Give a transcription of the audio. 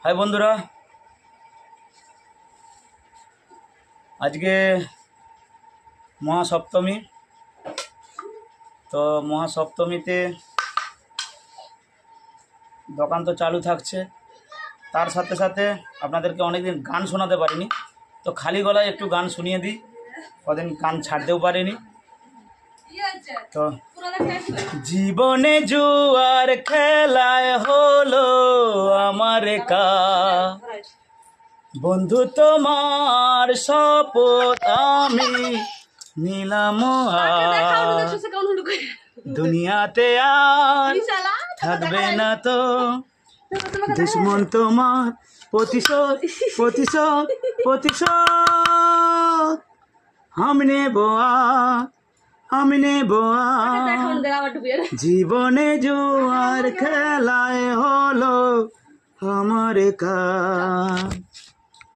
High বন্ধুরা, আজকে মহাসপ্তমী। তো মহাসপ্তমীতে দোকান তো চালু থাকছে, তার সাথে সাথে আপনাদেরকে অনেকদিন গান শোনাতে পারিনি, তো খালি গলায় একটু গান শুনিয়ে দিই। কদিন গান ছাড়তেও পারিনি। তো জীবনে জুয়ার খেলায় হলো আমার কা বন্ধু, তোমার শপথ আমি নিলাম, দুনিয়াতে আর থাকবে না তো দুশ্মন, তোমার প্রতিশোধ প্রতিশোধ প্রতিশোধ আমি নেব, আমি নেব। জীবনে জুয়ার খেলায় হলো আমার কাজ।